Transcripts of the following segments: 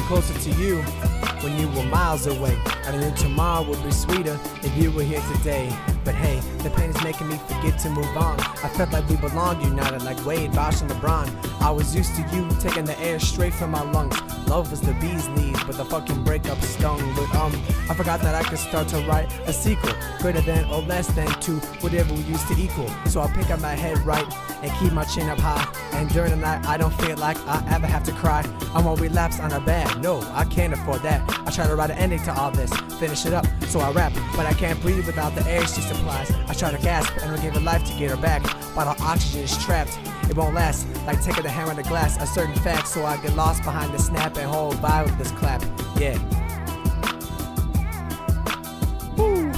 closer to you when you were miles away. And I knew tomorrow would be sweeter if you were here today. But hey, the pain is making me forget to move on. I felt like we belonged, united like Wade, Bosh, and LeBron. I was used to you taking the air straight from my lungs. Love was the bee's knees, but the fucking breakup stung. But I forgot that I could start to write a sequel, greater than or less than to whatever we used to equal. So I'll pick up my head right and keep my chin up high. And during the night, I don't feel like I ever have to cry. I won't relapse on a bad, no, I can't afford that. I try to write an ending to all this, finish it up, so I rap. But I can't breathe without the air she supplies. I try to gasp and will give her life to get her back, while the oxygen is trapped. It won't last, like taking the hammer to glass, a certain fact, so I get lost behind the snap and hold vibe with this clap. Yeah. Woo.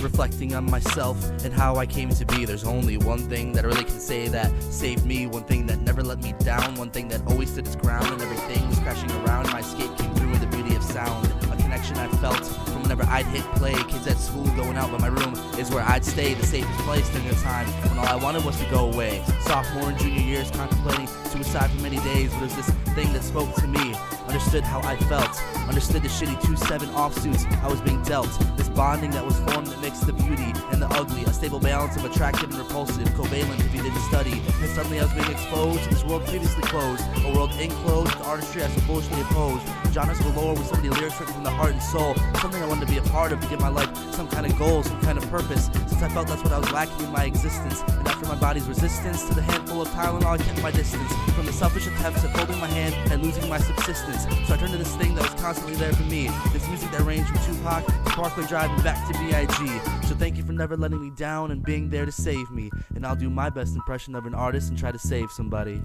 Reflecting on myself and how I came to be, there's only one thing that I really can say that saved me, one thing that never let me down, one thing that always stood its ground and everything was crashing around. My escape came through in the beauty of sound, a connection I felt from whenever I'd hit play. Kids at school going out, but my room is where I'd stay, the safest place during a time when all I wanted was to go away. Sophomore and junior years contemplating suicide for many days, but it was this thing that spoke to me, understood how I felt, understood the shitty 2-7 offsuits I was being dealt, this bonding that was formed that mixed the beauty and the ugly, a stable balance of attractive and repulsive, covalent if you didn't study. And suddenly I was being exposed to this world previously closed, a world enclosed with artistry I so bullishly opposed, genres galore with so many lyrics written from the heart and soul, something I wanted to be a part of, to give my life some kind of goal, some kind of purpose, since I felt that's what I was lacking in my existence. And after my body's resistance to the handful of Tylenol, I kept my distance from the selfish attempts at holding my hand and losing my subsistence. So I turned to this thing that was constantly there for me, this music that ranged from Tupac to Parkway Drive and back to B.I.G. So thank you for never letting me down and being there to save me. And I'll do my best impression of an artist and try to save somebody.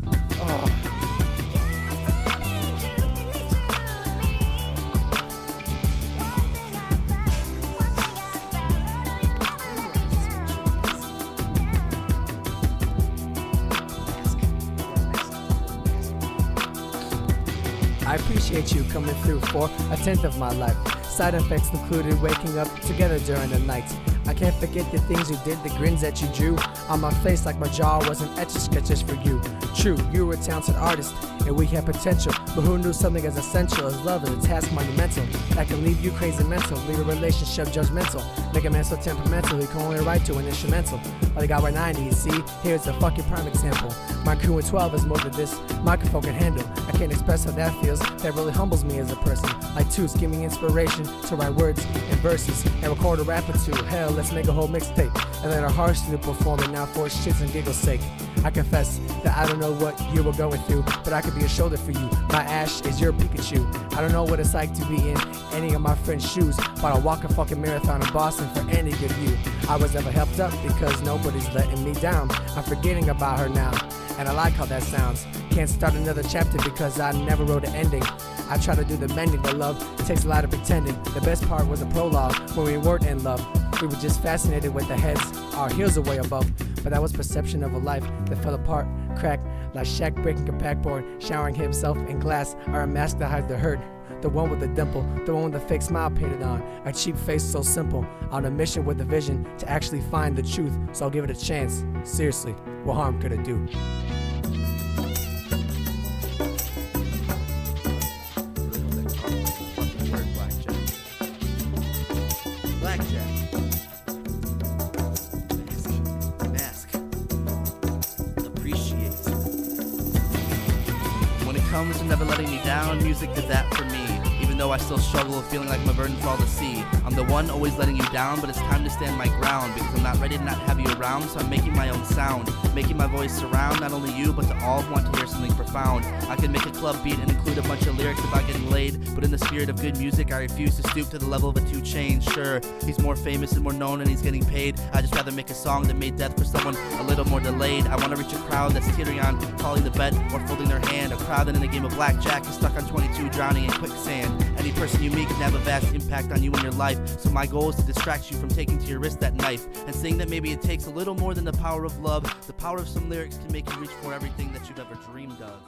Oh. I appreciate you coming through for a tenth of my life. Side effects included waking up together during the night. I can't forget the things you did, the grins that you drew on my face like my jaw wasn't etch-a-sketches for you. True, you were a talented artist and we had potential, but who knew something as essential as love is a task monumental that can leave you crazy mental, leave a relationship judgmental, make a man so temperamental he can only write to an instrumental. But I got what I need, see, here's a fucking prime example. My crew in 12 is more than this microphone can handle. I can't express how that feels, that really humbles me as a person. Like Teusz, give me inspiration to write words and verses and record a rap or two. Hell, let's make a whole mixtape and let our hearts to perform it now for shits and giggles sake. I confess that I don't know what you were going through, but I could be a shoulder for you. My Ash is your Pikachu. I don't know what it's like to be in any of my friends' shoes, but I'll walk a fucking marathon in Boston for any good view. I was never helped up because nobody's letting me down. I'm forgetting about her now, and I like how that sounds. Can't start another chapter because I never wrote an ending. I try to do the mending, but love takes a lot of pretending. The best part was a prologue when we weren't in love. We were just fascinated with the heads, our heels are way above. But that was perception of a life that fell apart, cracked, like Shaq breaking a backboard, showering himself in glass, or a mask that hides the hurt. The one with the dimple, the one with the fake smile painted on, a cheap face so simple, on a mission with a vision to actually find the truth, so I'll give it a chance. Seriously, what harm could it do? Comes to never letting me down, music did that for me. Even though I still struggle with feeling like I'm a burden for all to see. I'm the one always letting you down, but it's time to stand my ground, because I'm not ready to not have you around, so I'm making my own sound, making my voice surround not only you, but to all who want to hear something profound. I could make a club beat and include a bunch of lyrics about getting laid, but in the spirit of good music, I refuse to stoop to the level of a 2 Chainz. Sure, he's more famous and more known and he's getting paid. I'd just rather make a song that made death for someone a little more delayed. I want to reach a crowd that's teetering on, calling the bet or folding their hand, a crowd that in a game of blackjack is stuck on 22, drowning in quicksand. Any person you meet can have a vast impact on you and your life, so my goal is to distract you from taking to your wrist that knife, and saying that maybe it takes a little more than the power of love. The power of some lyrics can make you reach for everything that you've ever dreamed of.